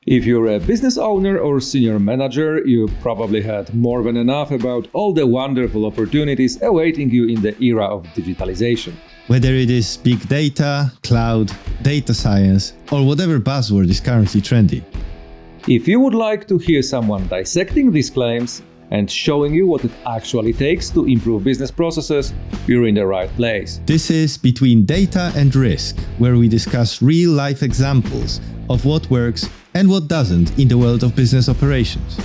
If you're a business owner or senior manager, you probably had more than enough about all the wonderful opportunities awaiting you in the era of digitalization. Whether it is big data, cloud, data science, or whatever buzzword is currently trendy. If you would like to hear someone dissecting these claims and showing you what it actually takes to improve business processes, you're in the right place. This is Between Data and Risk, where we discuss real-life examples of what works and what doesn't in the world of business operations.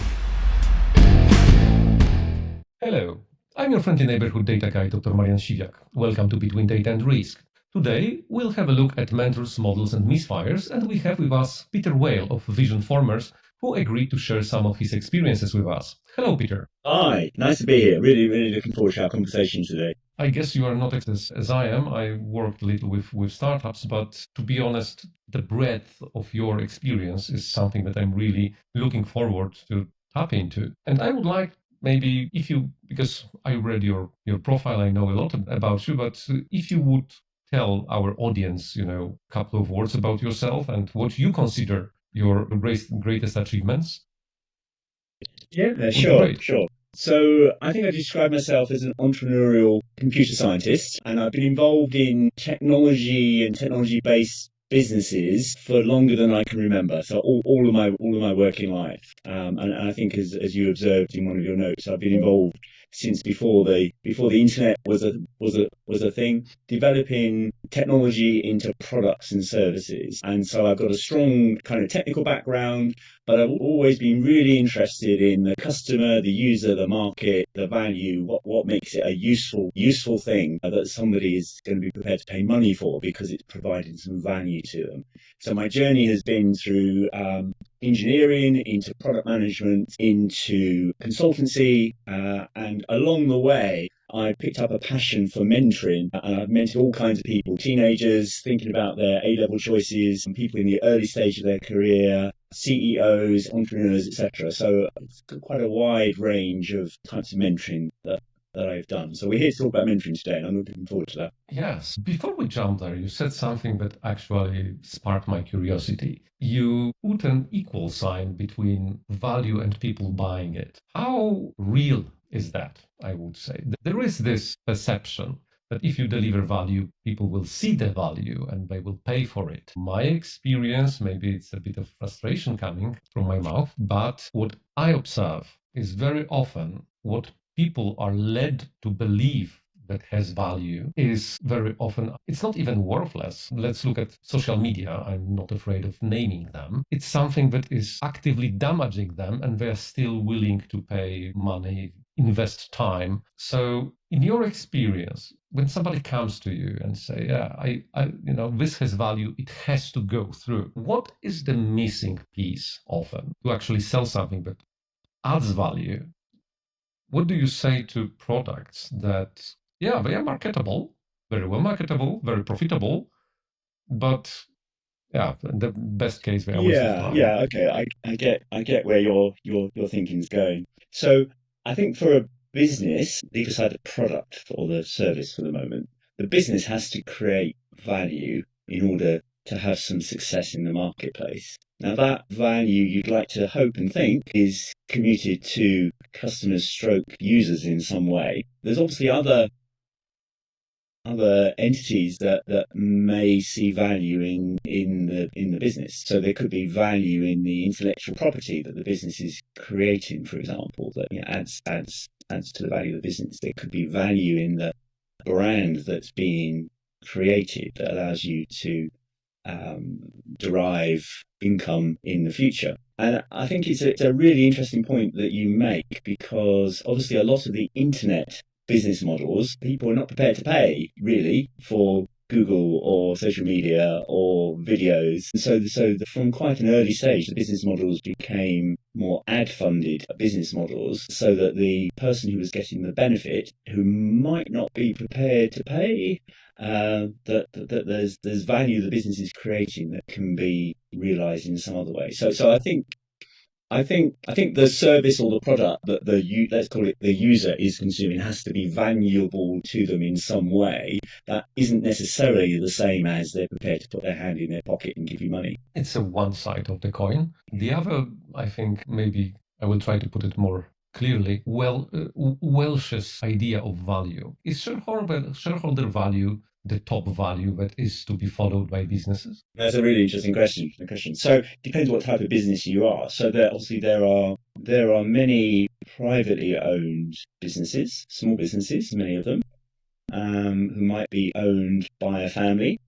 Hello, I'm your friendly neighborhood data guy, Dr. Marian Siwiak. Welcome to Between Data and Risk. Today, we'll have a look at mentors, models, and misfires, and we have with us Peter Whale of Vision Formers, who agreed to share some of his experiences with us. Hello, Peter. Hi, nice to be here. Really looking forward to our conversation today. I guess you are not as I am. I worked a little with startups, but to be honest, the breadth of your experience is something that I'm really looking forward to tap into. And I would like maybe because I read your profile, I know a lot about you, but if you would tell our audience, a couple of words about yourself and what you consider your greatest achievements. Yeah, sure. So I think I describe myself as an entrepreneurial computer scientist, and I've been involved in technology and technology-based businesses for longer than I can remember. So all of my working life, and I think as you observed in one of your notes, I've been involved since before the internet was a thing, developing technology into products and services. And so I've got a strong kind of technical background, but I've always been really interested in the customer, the user, the market, the value, what makes it a useful thing that somebody is going to be prepared to pay money for because it's providing some value to them. So my journey has been through engineering, into product management, into consultancy, and along the way, I picked up a passion for mentoring, and I've mentored all kinds of people, teenagers thinking about their A-level choices, and people in the early stage of their career, CEOs, entrepreneurs, etc. So it's quite a wide range of types of mentoring that I've done. So we're here to talk about mentoring today, and I'm looking forward to that. Yes. Before we jump there, you said something that actually sparked my curiosity. You put an equal sign between value and people buying it. How real is that, I would say? There is this perception that if you deliver value, people will see the value and they will pay for it. My experience, maybe it's a bit of frustration coming from my mouth, but what I observe is very often what people are led to believe that has value is very often, it's not even worthless. Let's look at social media. I'm not afraid of naming them. It's something that is actively damaging them and they're still willing to pay money, invest time. So in your experience, when somebody comes to you and say, yeah, I this has value, it has to go through. What is the missing piece often to actually sell something that adds value? What do you say to products that, yeah, they are marketable, very well marketable, very profitable, but yeah, in the best case, they are waste of time. Yeah, okay. I get where your thinking's going. So I think for a business, leave aside the product or the service for the moment, the business has to create value in order to have some success in the marketplace. Now that value you'd like to hope and think is commuted to customers stroke users in some way. There's obviously other entities that may see value in the business. So there could be value in the intellectual property that the business is creating, for example, that adds to the value of the business. There could be value in the brand that's being created that allows you to derive income in the future. And I think it's a really interesting point that you make, because obviously a lot of the internet business models, people are not prepared to pay really for Google or social media or videos. And so from quite an early stage, the business models became more ad-funded business models, so that the person who was getting the benefit, who might not be prepared to pay, that there's value the business is creating that can be realized in some other way. So I think I think the service or the product that let's call it the user is consuming has to be valuable to them in some way. That isn't necessarily the same as they're prepared to put their hand in their pocket and give you money. It's a one side of the coin. The other, I think, maybe I will try to put it more clearly. Welsh's idea of value is shareholder value the top value that is to be followed by businesses? That's a really interesting question. So it depends what type of business you are. So there are many privately owned businesses, small businesses, many of them, who might be owned by a family.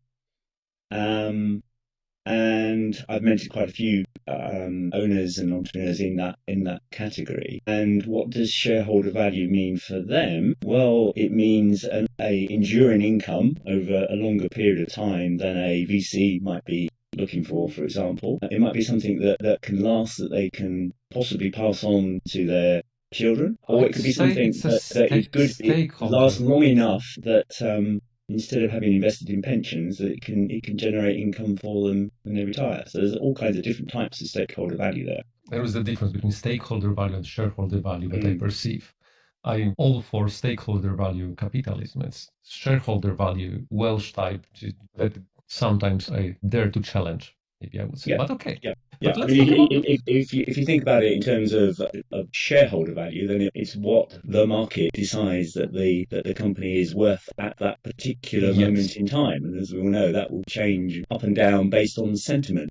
And I've mentioned quite a few owners and entrepreneurs in that category. And what does shareholder value mean for them? Well, it means a enduring income over a longer period of time than a VC might be looking for example. It might be something that can last, that they can possibly pass on to their children, or it could be something that is good, it lasts long enough that instead of having invested in pensions, that it can generate income for them when they retire. So there's all kinds of different types of stakeholder value there. There is a difference between stakeholder value and shareholder value that I perceive. I'm all for stakeholder value capitalism. It's shareholder value, Welsh type, that sometimes I dare to challenge, maybe I would say. Yeah. But okay. Yeah. But I mean, if you think about it in terms of shareholder value, then it's what the market decides that the company is worth at that particular moment in time. And as we all know, that will change up and down based on sentiment,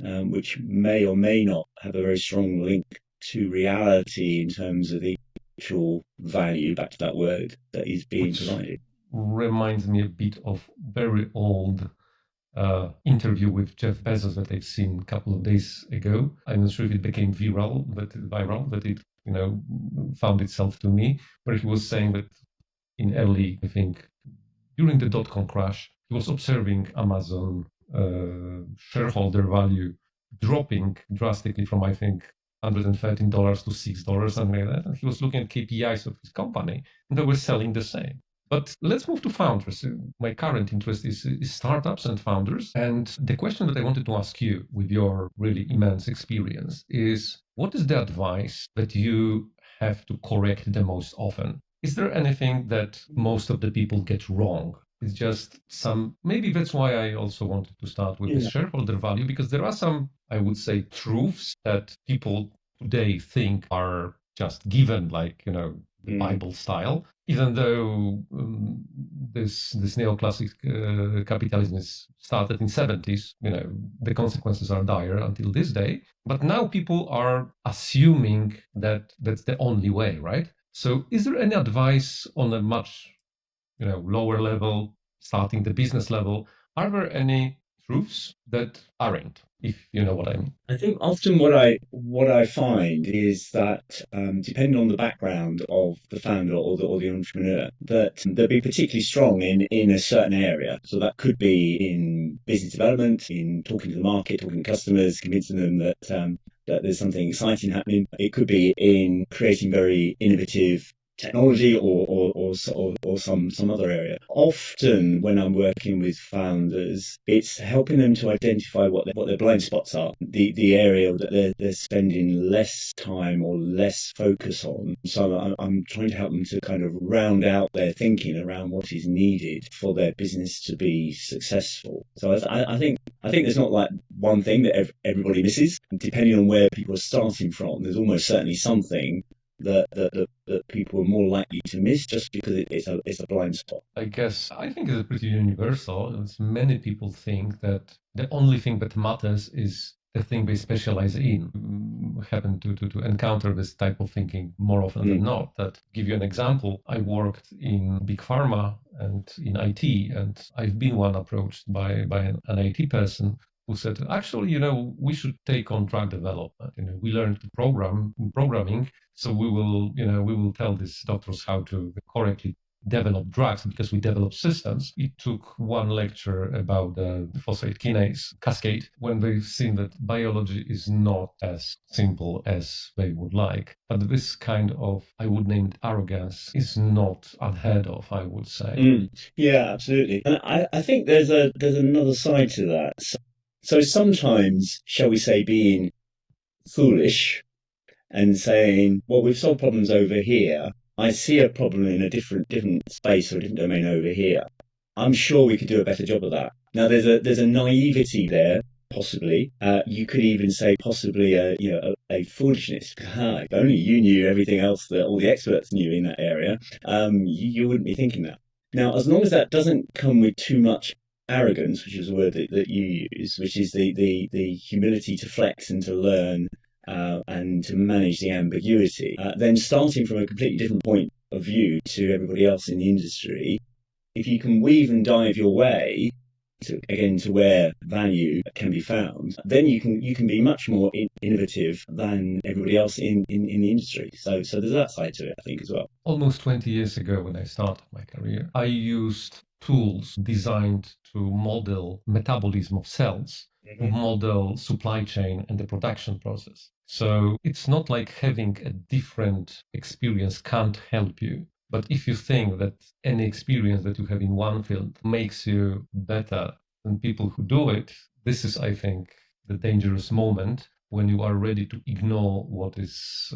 which may or may not have a very strong link to reality in terms of the actual value, back to that word, that is being provided. Reminds me a bit of very old interview with Jeff Bezos that I've seen a couple of days ago. I'm not sure if it became viral, that it found itself to me, where he was saying that in early, I think, during the dot-com crash, he was observing Amazon shareholder value dropping drastically from, I think, $113 to $6, something like that. And he was looking at KPIs of his company, and they were selling the same. But let's move to founders. My current interest is startups and founders. And the question that I wanted to ask you, with your really immense experience, is what is the advice that you have to correct the most often? Is there anything that most of the people get wrong? It's just maybe that's why I also wanted to start with the shareholder value, because there are some, I would say, truths that people today think are just given, like, Bible style, even though this neoclassic capitalism is started in 70s, the consequences are dire until this day. But now people are assuming that that's the only way, right? So is there any advice on a much, lower level, starting the business level? Are there any truths that aren't, if you know what I mean? I think often what I find is that depending on the background of the founder or the entrepreneur, that they'll be particularly strong in a certain area. So that could be in business development, in talking to the market, talking to customers, convincing them that there's something exciting happening. It could be in creating very innovative technology or some other area. Often when I'm working with founders, it's helping them to identify what their blind spots are, the area that they're spending less time or less focus on. So I'm trying to help them to kind of round out their thinking around what is needed for their business to be successful. So I think there's not like one thing that everybody misses. Depending on where people are starting from, there's almost certainly something that people are more likely to miss just because it's a blind spot. I guess I think it's pretty universal. Many people think that the only thing that matters is the thing they specialize in. Happen to encounter this type of thinking more often than not. That give you an example, I worked in big pharma and in IT, and I've been approached by an IT person who said, actually, we should take on drug development. We learned programming, so we will tell these doctors how to correctly develop drugs because we develop systems. It took one lecture about the phosphate kinase cascade when they've seen that biology is not as simple as they would like. But this kind of, I would name it arrogance, is not unheard of, I would say. Yeah, absolutely. And I think there's another side to that. So sometimes, shall we say, being foolish and saying, well, we've solved problems over here. I see a problem in a different space or a different domain over here. I'm sure we could do a better job of that. Now, there's a naivety there, possibly. You could even say possibly a foolishness. If only you knew everything else that all the experts knew in that area, you wouldn't be thinking that. Now, as long as that doesn't come with too much arrogance, which is a word that you use, which is the humility to flex and to learn and to manage the ambiguity, then starting from a completely different point of view to everybody else in the industry, if you can weave and dive your way to where value can be found, then you can be much more innovative than everybody else in the industry. So there's that side to it, I think, as well. Almost 20 years ago, when I started my career, I used tools designed to model metabolism of cells, model supply chain and the production process. So it's not like having a different experience can't help you. But if you think that any experience that you have in one field makes you better than people who do it, this is, I think, the dangerous moment when you are ready to ignore what is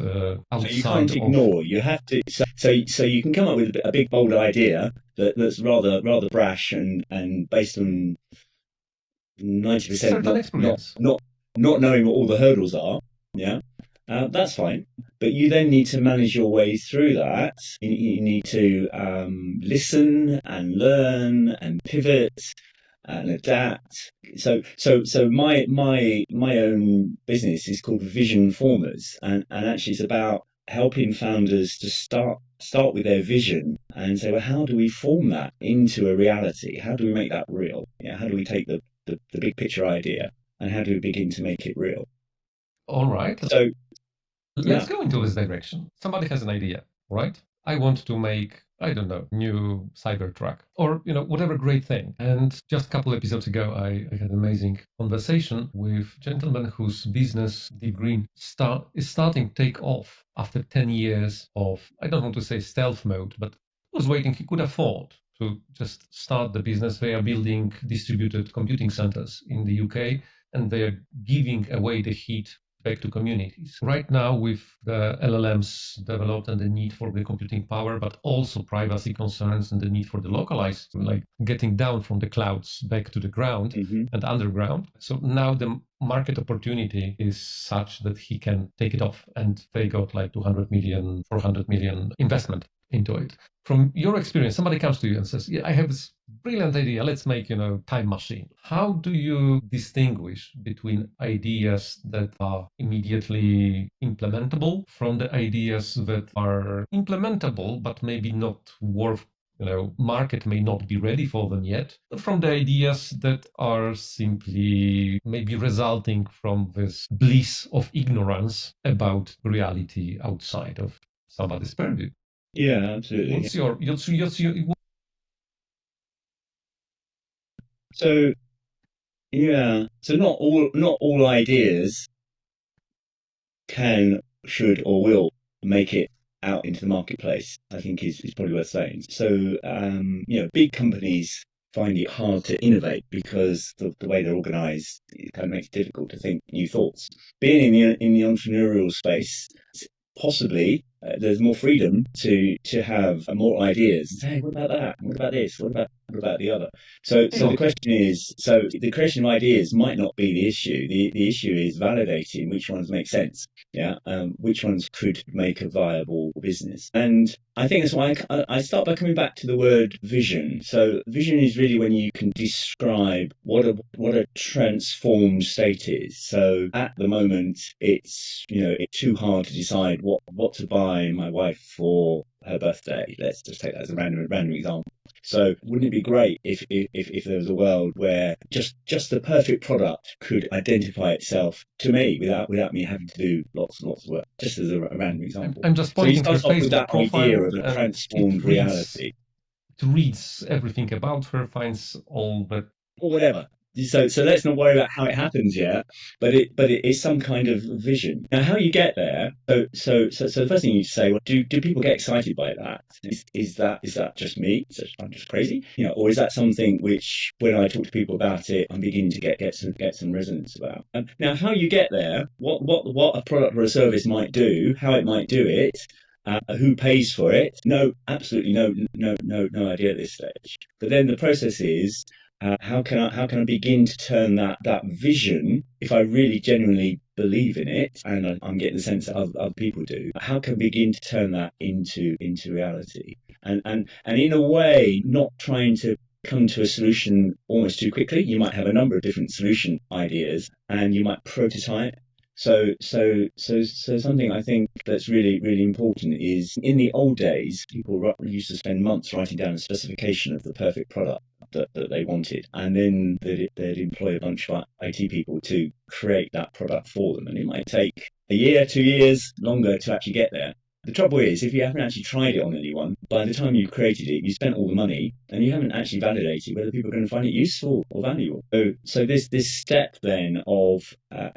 outside. So you can't ignore. You have to. So you can come up with a big bold idea that's rather brash and based on 90% not knowing what all the hurdles are. Yeah. That's fine, but you then need to manage your way through that. You need to listen and learn and pivot and adapt. So my own business is called Vision Formers, and actually it's about helping founders to start with their vision and say, well, how do we form that into a reality? How do we make that real? Yeah, how do we take the big picture idea and how do we begin to make it real? All right. So let's go into this direction. Somebody has an idea, right? I want to make, I don't know, new Cybertruck or, whatever great thing. And just a couple episodes ago, I had an amazing conversation with a gentleman whose business, Deep Green, is starting to take off after 10 years of, I don't want to say stealth mode, but was waiting. He could afford to just start the business. They are building distributed computing centers in the UK, and they are giving away the heat back to communities. Right now, with the LLMs developed and the need for the computing power, but also privacy concerns and the need for the localized, like getting down from the clouds back to the ground and underground. So now the market opportunity is such that he can take it off, and they got like 200 million, 400 million investment into it. From your experience, somebody comes to you and says, I have this brilliant idea. Let's make, time machine. How do you distinguish between ideas that are immediately implementable from the ideas that are implementable, but maybe not worth, market may not be ready for them yet, from the ideas that are simply maybe resulting from this bliss of ignorance about reality outside of somebody's purview? Yeah, absolutely. What's your So not all ideas can, should, or will make it out into the marketplace, I think is probably worth saying. So big companies find it hard to innovate because the way they're organized, it kind of makes it difficult to think new thoughts. Being in the entrepreneurial space, possibly there's more freedom to have more ideas and say, hey, what about that? What about this? What about the other? So the question is, the creation of ideas might not be the issue. The issue is validating which ones make sense. Yeah, which ones could make a viable business. And I think that's why I start by coming back to the word vision. So vision is really when you can describe what a transformed state is. So at the moment, it's too hard to decide what to buy my wife for her birthday. Let's just take that as a random example. So wouldn't it be great if there was a world where just the perfect product could identify itself to me without me having to do lots and lots of work? Just as a random example. I'm just pointing to her Facebook that profile, idea of a transformed reality. It reads everything about her, finds all the or whatever. So let's not worry about how it happens yet, but it is some kind of vision. Now, how you get there? So the first thing you say, well, do people get excited by that? Is that just me? I'm just crazy, or is that something which, when I talk to people about it, I'm beginning to get some resonance about? Now, how you get there? What a product or a service might do? How it might do it? Who pays for it? No, absolutely no idea at this stage. But then the process is, how can I begin to turn that vision, if I really genuinely believe in it, and I'm getting the sense that other people do, how can I begin to turn that into reality? And in a way, not trying to come to a solution almost too quickly. You might have a number of different solution ideas, and you might prototype. So something I think that's really important is, in the old days, people used to spend months writing down a specification of the perfect product that they wanted, and then they'd employ a bunch of IT people to create that product for them, and it might take a year, 2 years longer to actually get there. The trouble is, if you haven't actually tried it on anyone, by the time you've created it, you spent all the money, and you haven't actually validated whether people are going to find it useful or valuable. So this step then of,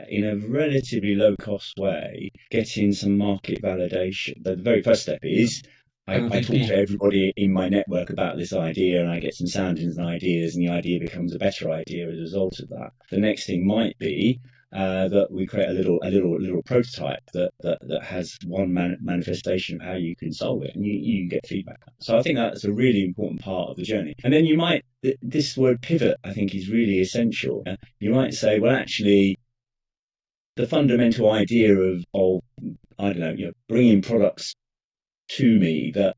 in a relatively low cost way, getting some market validation. The very first step is, I talk to everybody in my network about this idea, and I get some soundings and ideas, and the idea becomes a better idea as a result of that. The next thing might be that we create a little prototype that has one manifestation of how you can solve it, and you get feedback. So I think that's a really important part of the journey. And then you might, this word pivot, I think, is really essential. You might say, well, actually, the fundamental idea of I don't know, bringing products to me that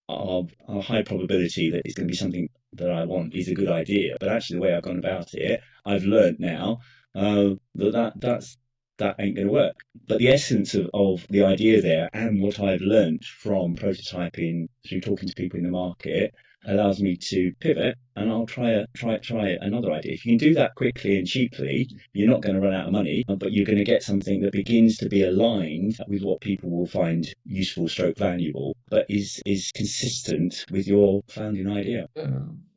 are high probability that it's going to be something that I want is a good idea. But actually, the way I've gone about it, I've learned now that ain't going to work. But the essence of the idea there, and what I've learned from prototyping through talking to people in the market, allows me to pivot, and I'll try another idea. If you can do that quickly and cheaply, you're not going to run out of money, but you're going to get something that begins to be aligned with what people will find useful / valuable, but is consistent with your founding idea.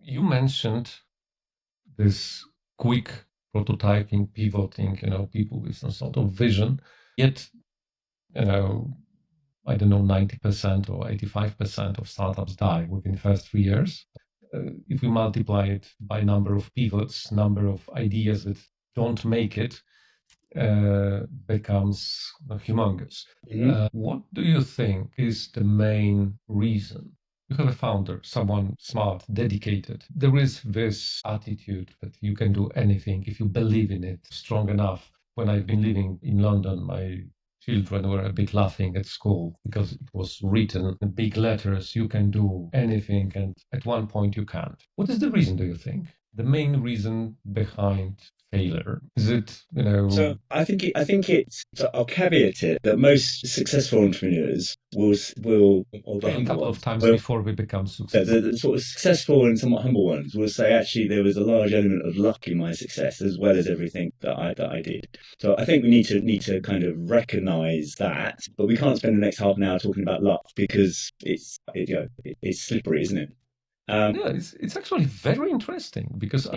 You mentioned this quick prototyping, pivoting, people with some sort of vision, yet, I don't know, 90% or 85% of startups die within the first 3 years. If we multiply it by number of pivots, number of ideas that don't make it, becomes humongous. Mm-hmm. What do you think is the main reason? You have a founder, someone smart, dedicated. There is this attitude that you can do anything if you believe in it strong enough. When I've been living in London, my children were a bit laughing at school because it was written in big letters, you can do anything, and at one point you can't. What is the reason, do you think? The main reason behind failure? Is it, So I think it's. So I'll caveat it that most successful entrepreneurs will or the a humble couple ones, of times before we become successful. the sort of successful and somewhat humble ones will say, actually, there was a large element of luck in my success, as well as everything that I did. So I think we need to kind of recognise that, but we can't spend the next half an hour talking about luck, because it's slippery, isn't it? Yeah, it's actually very interesting, because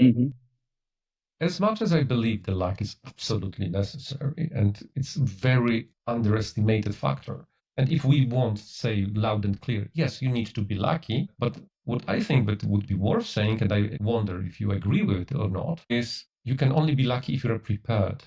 as much as I believe the luck is absolutely necessary, and it's a very underestimated factor. And if we want to say loud and clear, yes, you need to be lucky, but what I think that would be worth saying, and I wonder if you agree with it or not, is you can only be lucky if you're prepared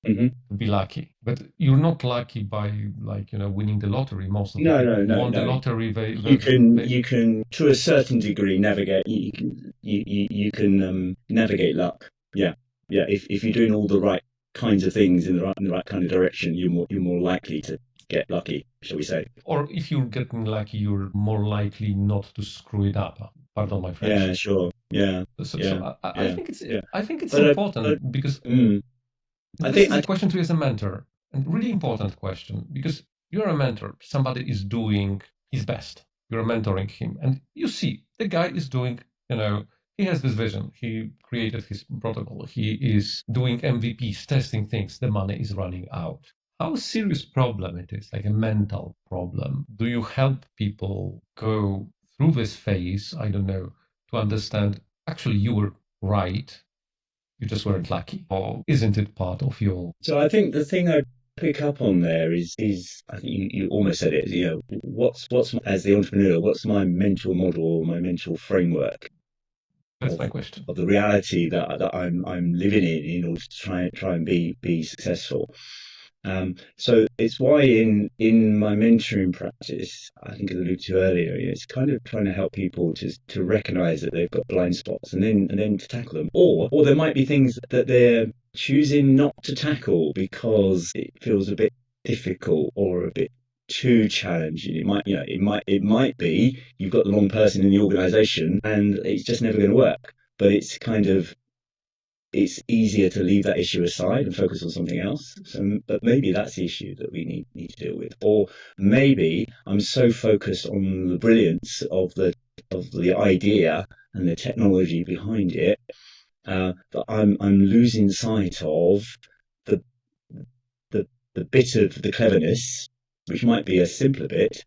to be lucky. But you're not lucky by, winning the lottery. Most of the people won the lottery. You can to a certain degree navigate. You can navigate luck. Yeah. If you're doing all the right kinds of things in the right kind of direction, you're more likely to get lucky, shall we say? Or if you're getting lucky, you're more likely not to screw it up. Pardon my French. Yeah, sure. Yeah. So I think it's important, because this is a question to you as a mentor, and really important question, because you're a mentor. Somebody is doing his best. You're mentoring him, and you see the guy is doing, he has this vision. He created his protocol. He is doing MVPs, testing things. The money is running out. How serious problem it is, like a mental problem? Do you help people go through this phase, I don't know, to understand, actually, you were right. You just weren't lucky, or isn't it part of your? So I think the thing I pick up on there is I think you almost said it. What's as the entrepreneur, what's my mental model or my mental framework That's my question. of the reality that I'm living in order to try and be successful. So it's why in my mentoring practice, I think I alluded to earlier, it's kind of trying to help people to recognize that they've got blind spots and then to tackle them. Or there might be things that they're choosing not to tackle because it feels a bit difficult or a bit too challenging. It might be you've got the wrong person in the organization and it's just never going to work. But it's easier to leave that issue aside and focus on something else. But maybe that's the issue that we need to deal with. Or maybe I'm so focused on the brilliance of the idea and the technology behind it that I'm losing sight of the the bit of the cleverness, which might be a simpler bit,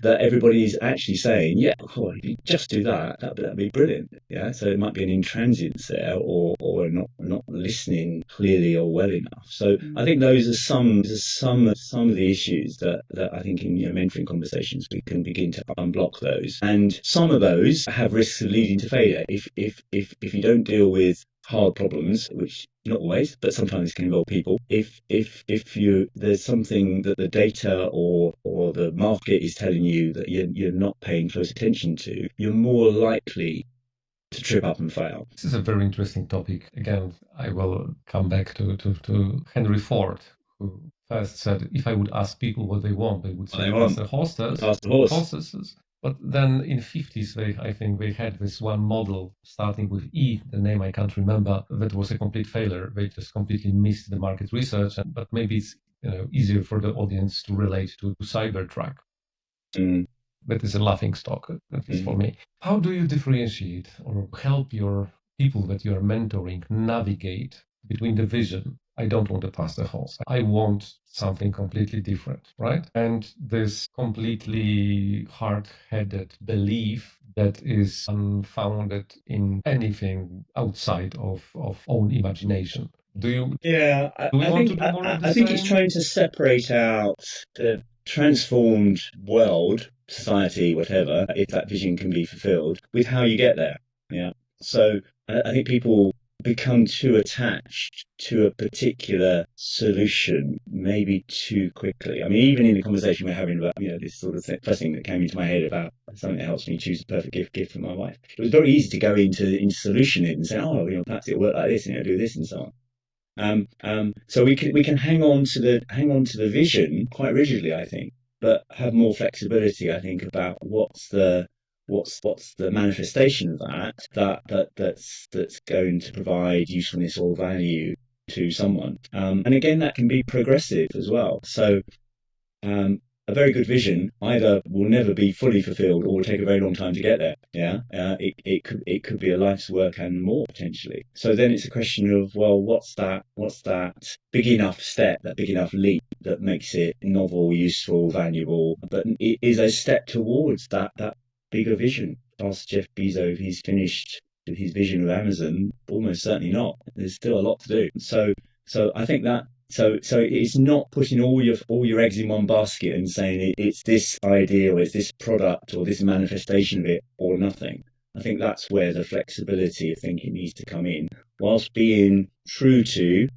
that everybody's actually saying, yeah, if you just do that'd be brilliant. Yeah. So it might be an intransience there or not listening clearly or well enough. So I think those are some of the issues that I think in mentoring conversations we can begin to unblock those. And some of those have risks of leading to failure if you don't deal with hard problems, which not always, but sometimes can involve people. If there's something that the data or the market is telling you that you're not paying close attention to, you're more likely to trip up and fail. This is a very interesting topic. Again, I will come back to Henry Ford, who first said, if I would ask people what they want, they would say, pass the horses. But then in 50s, I think they had this one model starting with E, the name I can't remember, that was a complete failure. They just completely missed the market research. But maybe it's easier for the audience to relate to Cybertruck. That is a laughing stock, at least for me. How do you differentiate or help your people that you are mentoring navigate between the vision? I don't want to pass the horse. I want something completely different, right? And this completely hard-headed belief that is unfounded in anything outside of own imagination. Do you? Yeah, I think it's trying to separate out the transformed world, society, whatever, if that vision can be fulfilled, with how you get there. Yeah. So I think people become too attached to a particular solution maybe too quickly. I mean, even in the conversation we're having about this sort of first thing that came into my head about something that helps me choose the perfect gift for my wife, it was very easy to go into solution it and say, perhaps it'll work like this, do this and so on. So we can hang on to the vision quite rigidly, I think, but have more flexibility, I think, about what's the manifestation of that's going to provide usefulness or value to someone. And again, that can be progressive as well. So a very good vision either will never be fully fulfilled or will take a very long time to get there. Yeah, it could be a life's work and more potentially. So then it's a question of, well, what's that big enough step, that big enough leap that makes it novel, useful, valuable, but it is a step towards that bigger vision. Ask Jeff Bezos if he's finished his vision of Amazon. Almost certainly not. There's still a lot to do. So I think that. So it's not putting all your eggs in one basket and saying it's this idea or it's this product or this manifestation of it or nothing. I think that's where the flexibility of thinking needs to come in, whilst being true to,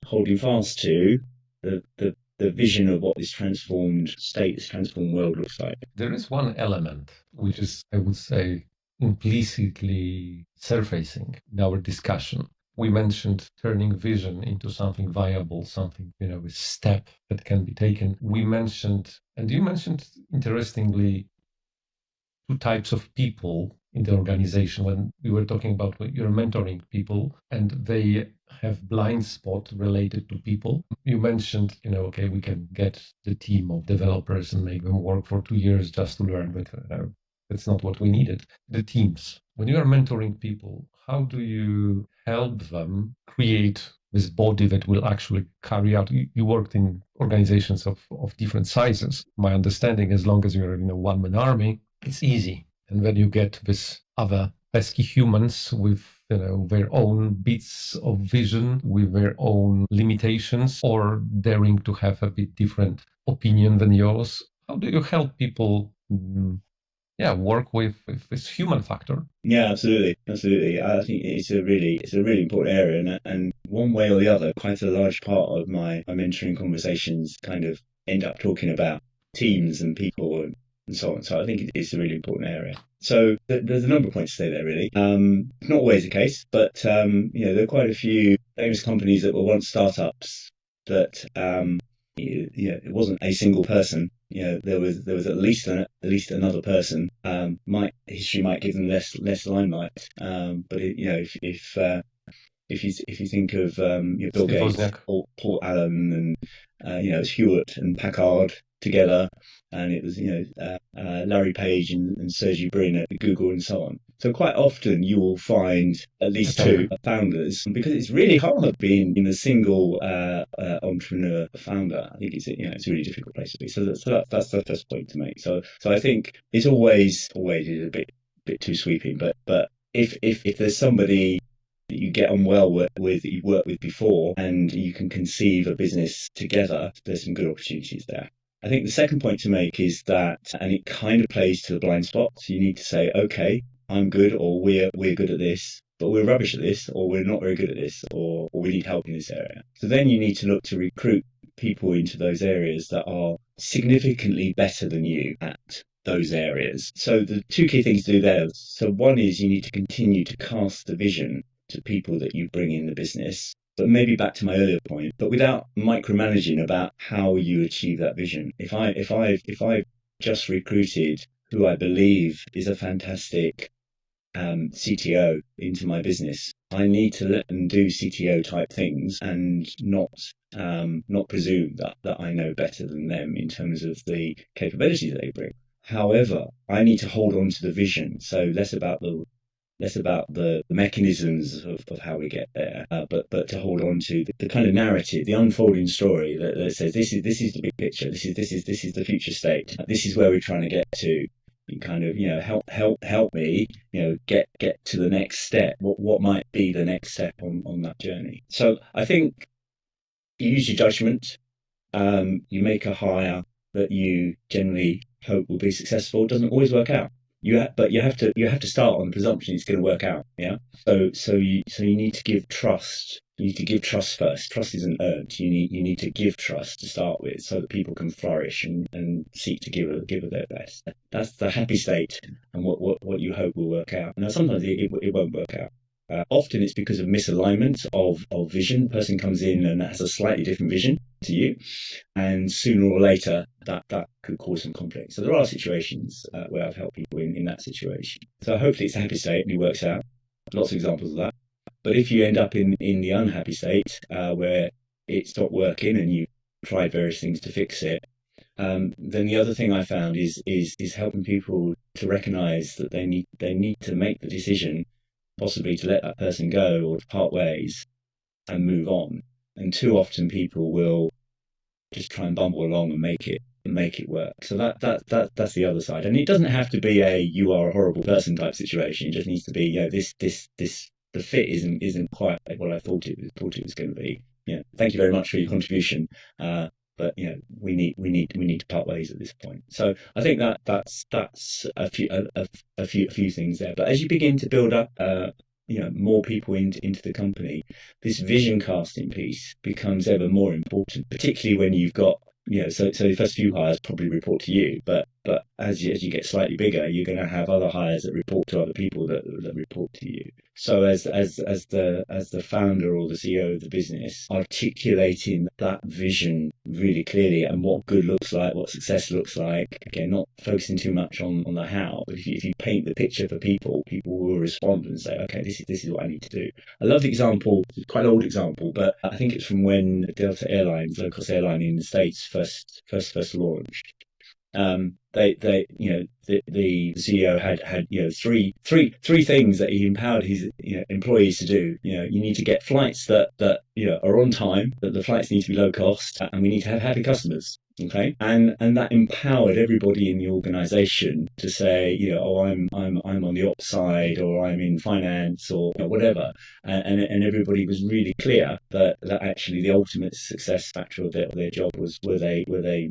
holding fast to the vision of what this transformed state, this transformed world looks like. There is one element which is, I would say, implicitly surfacing in our discussion. We mentioned turning vision into something viable, something, a step that can be taken. We mentioned, and you mentioned, interestingly, two types of people in the organization when we were talking about you're mentoring people and they have blind spot related to people. You mentioned, okay, we can get the team of developers and make them work for 2 years just to learn, but that's not what we needed. The teams. When you are mentoring people, how do you help them create this body that will actually carry out? You worked in organizations of different sizes. My understanding, as long as you're in a one-man army, it's easy. And when you get this other pesky humans with their own bits of vision with their own limitations, or daring to have a bit different opinion than yours. How do you help people work with this human factor? Yeah, absolutely. I think it's a really important area, and one way or the other, quite a large part of my mentoring conversations kind of end up talking about teams and people and so on. So I think it's a really important area. So there's a number of points to say there, really. It's not always the case, but there are quite a few famous companies that were once startups that it wasn't a single person. There was at least another person. History might give them less limelight, but if you think of Bill Gates, Paul Allen, and it was Hewitt and Packard together, and it was Larry Page and Sergey Brin at Google and so on. So quite often you will find at least two founders, because it's really hard being in a single entrepreneur founder. I think it's a really difficult place to be. So that's the first point to make. So I think it's always is a bit too sweeping, but if there's somebody that you get on well with, that you've worked with before, and you can conceive a business together, there's some good opportunities there. I think the second point to make is that, and it kind of plays to the blind spot, so you need to say, okay, I'm good, or we're good at this, but we're rubbish at this, or we're not very good at this, or we need help in this area. So then you need to look to recruit people into those areas that are significantly better than you at those areas. So the two key things to do there. So one is you need to continue to cast the vision to people that you bring in the business, but maybe back to my earlier point, but without micromanaging about how you achieve that vision. If I've just recruited who I believe is a fantastic CTO into my business, I need to let them do CTO type things and not presume that I know better than them in terms of the capabilities that they bring. However, I need to hold on to the vision. So less about the mechanisms of how we get there, but to hold on to the kind of narrative, the unfolding story that says this is the big picture, this is the future state, this is where we're trying to get to. And kind of help me get to the next step. What might be the next step on that journey? So I think you use your judgment. You make a hire that you generally hope will be successful. It doesn't always work out. But you have to start on the presumption it's going to work out. Yeah. So you need to give trust. You need to give trust first. Trust isn't earned. You need to give trust to start with, so that people can flourish and seek to give their best. That's the happy state, and what you hope will work out. Now sometimes it won't work out. Often it's because of misalignment of vision. The person comes in and has a slightly different vision to you, and sooner or later that could cause some conflict. So there are situations where I've helped people in that situation. So hopefully it's a happy state and it works out. Lots of examples of that. But if you end up in the unhappy state where it's not working and you've tried various things to fix it, then the other thing I found is helping people to recognise that they need to make the decision, possibly to let that person go or to part ways and move on. And too often people will just try and bumble along and make it work. So that's the other side. And it doesn't have to be a you are a horrible person type situation. It just needs to be the fit isn't quite what I thought it was going to be. Thank you very much for your contribution. But we need to part ways at this point. So I think that's a few things there. But as you begin to build up more people into the company, this vision casting piece becomes ever more important, particularly when you've got so the first few hires probably report to you, but as you get slightly bigger, you're going to have other hires that report to other people that report to you. So as the founder or the CEO of the business, articulating that vision really clearly and what good looks like, what success looks like. Again, not focusing too much on the how, but if you paint the picture for people will respond and say, okay, this is what I need to do. I love the example, quite an old example, but I think it's from when Delta Airlines, low-cost airline in the States, first launched. they the CEO had three things that he empowered his employees to do. You need to get flights that are on time, that the flights need to be low cost, and we need to have happy customers. Okay, and that empowered everybody in the organization to say, I'm on the ops side, or I'm in finance, or whatever, and everybody was really clear that actually the ultimate success factor of their job was were they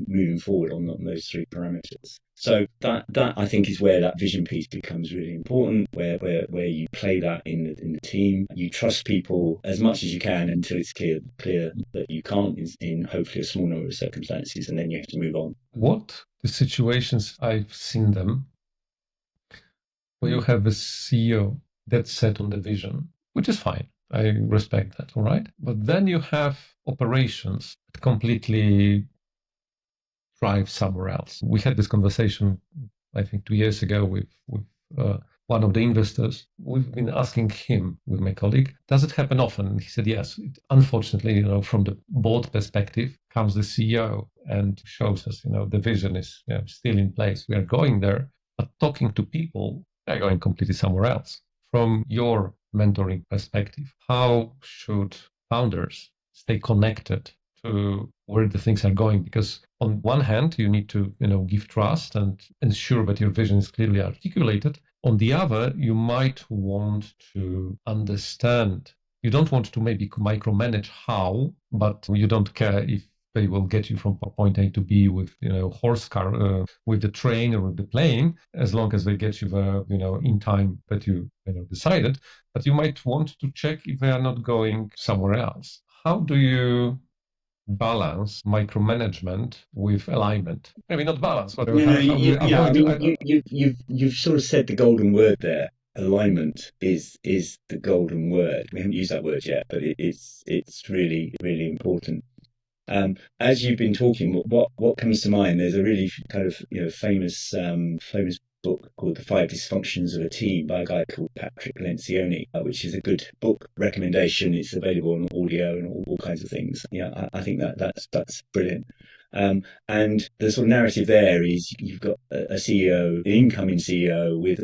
moving forward on those three parameters. So that I think is where that vision piece becomes really important, where you play that in the team. You trust people as much as you can until it's clear that you can't in hopefully a small number of circumstances, and then you have to move on. What the situations I've seen them where you have a CEO that's set on the vision, which is fine. I respect that, all right? But then you have operations that completely drive somewhere else. We had this conversation, I think, 2 years ago with one of the investors. We've been asking him, with my colleague, does it happen often? He said, yes. Unfortunately, from the board perspective comes the CEO and shows us, the vision is still in place. We are going there, but talking to people, they're going completely somewhere else. From your mentoring perspective, how should founders stay connected to where the things are going? Because on one hand, you need to, give trust and ensure that your vision is clearly articulated. On the other, you might want to understand. You don't want to maybe micromanage how, but you don't care if they will get you from point A to B with, horse car, with the train or with the plane, as long as they get you there, in time that you, decided. But you might want to check if they are not going somewhere else. How do you balance micromanagement with alignment? Maybe not balance, but you've sort of said the golden word there. Alignment is the golden word. We haven't used that word yet, but it's really, really important. As you've been talking, what comes to mind? There's a really kind of famous book called The 5 Dysfunctions of a Team by a guy called Patrick Lencioni, which is a good book recommendation. It's available on audio and all kinds of things. I think that's brilliant. And the sort of narrative there is you've got a CEO, an incoming CEO with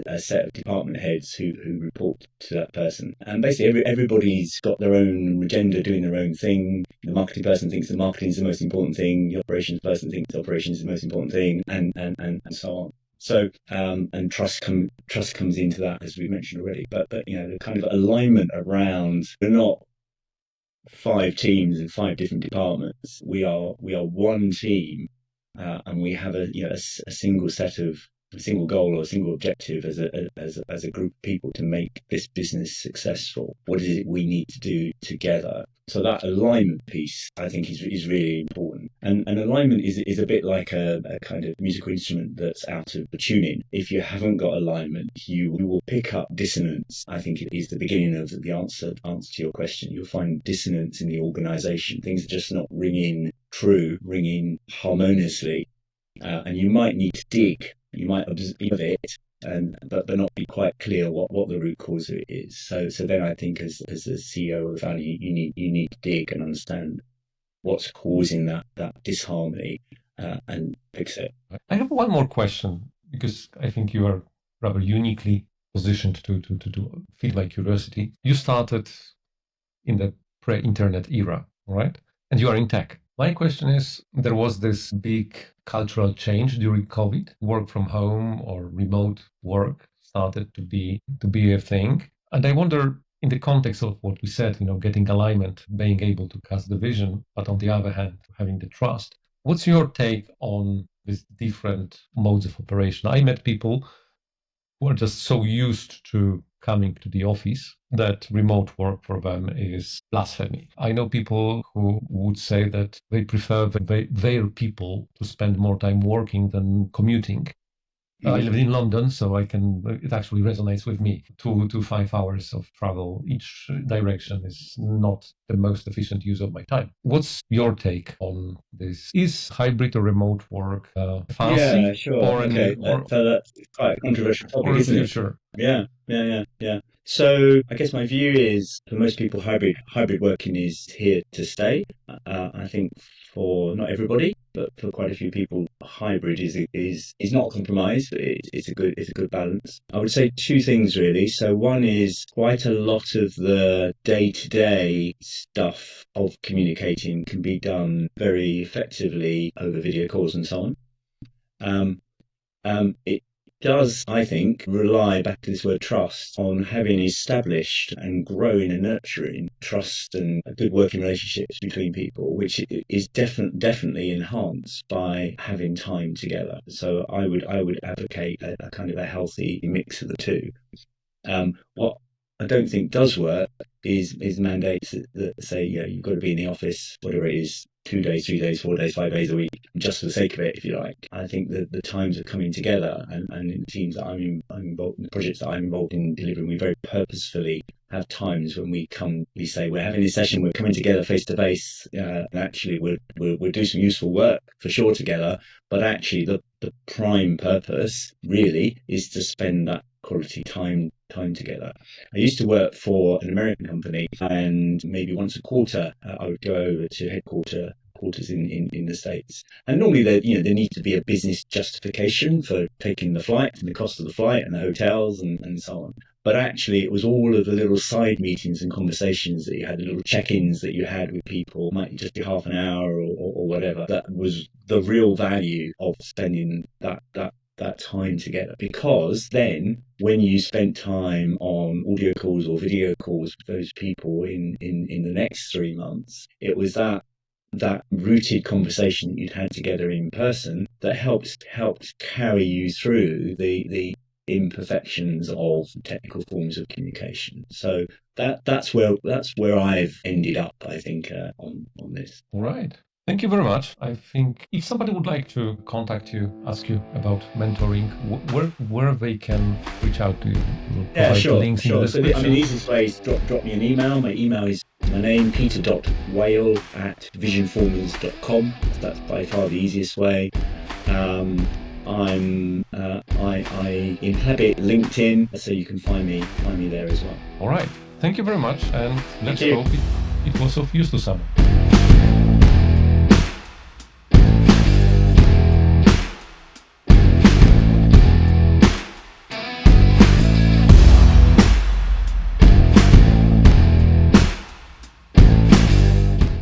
a set of department heads who report to that person. And basically everybody's got their own agenda, doing their own thing. The marketing person thinks the marketing is the most important thing. The operations person thinks the operations is the most important thing, and so on. So, and trust comes into that, as we mentioned already. But the kind of alignment around, we're not 5 teams in 5 different departments. We are one team, and we have a single goal or a single objective as a group of people to make this business successful. What is it we need to do together? So that alignment piece, I think, is really important. And alignment is a bit like a kind of musical instrument that's out of tuning. If you haven't got alignment, you will pick up dissonance. I think it is the beginning of the answer to your question. You'll find dissonance in the organization. Things are just not ringing true, ringing harmoniously. And you might need to dig. You might observe it, but not be quite clear what the root cause of it is. So then I think as a CEO of Value, you need to dig and understand what's causing that disharmony and fix it. I have one more question, because I think you are rather uniquely positioned to feed my curiosity. You started in the pre-internet era, right? And you are in tech. My question is, there was this big cultural change during COVID. Work from home or remote work started to be a thing. And I wonder, in the context of what we said, getting alignment, being able to cast the vision, but on the other hand, having the trust. What's your take on these different modes of operation? I met people who are just so used to coming to the office that remote work for them is blasphemy. I know people who would say that they prefer their people to spend more time working than commuting. I live in London, so it actually resonates with me. 2 to 5 hours of travel each direction is not the most efficient use of my time. What's your take on this? Is hybrid or remote work fancy? Yeah, sure. Okay. So that's quite a controversial topic, isn't it? Yeah. So I guess my view is, for most people, hybrid working is here to stay. I think for not everybody, but for quite a few people, hybrid is not a compromise, but it's a good balance. I would say two things really. So one is quite a lot of the day-to-day stuff of communicating can be done very effectively over video calls and so on. It does, I think, rely, back to this word trust, on having established and growing and nurturing trust and good working relationships between people, which is definitely enhanced by having time together. So I would advocate a kind of a healthy mix of the two. What I don't think does work is mandates that say, you've got to be in the office, whatever it is, 2 days, 3 days, 4 days, 5 days a week, just for the sake of it, if you like. I think that the times of coming together and in the teams that I'm involved in, the projects that I'm involved in delivering, we very purposefully have times when we say we're having this session, we're coming together face to face, and actually we'll do some useful work for sure together. But actually, the prime purpose really is to spend that quality time together. I used to work for an American company, and maybe once a quarter I would go over to headquarters in the States. And normally there needs to be a business justification for taking the flight and the cost of the flight and the hotels and so on. But actually, it was all of the little side meetings and conversations that you had, the little check-ins that you had with people, might just be half an hour or whatever. That was the real value of spending that time together, because then when you spent time on audio calls or video calls with those people in the next 3 months, it was that rooted conversation that you'd had together in person that helped carry you through the imperfections of technical forms of communication. So that's where I've ended up, I think, on this. All right. Thank you very much. I think if somebody would like to contact you, ask you about mentoring, where they can reach out to you, sure. Links in the So the easiest way is drop me an email. My email is my name, peter.whale@visionformers.com. That's by far the easiest way. I inhabit LinkedIn, so you can find me there as well. All right. Thank you very much, and let's hope it was of use to someone.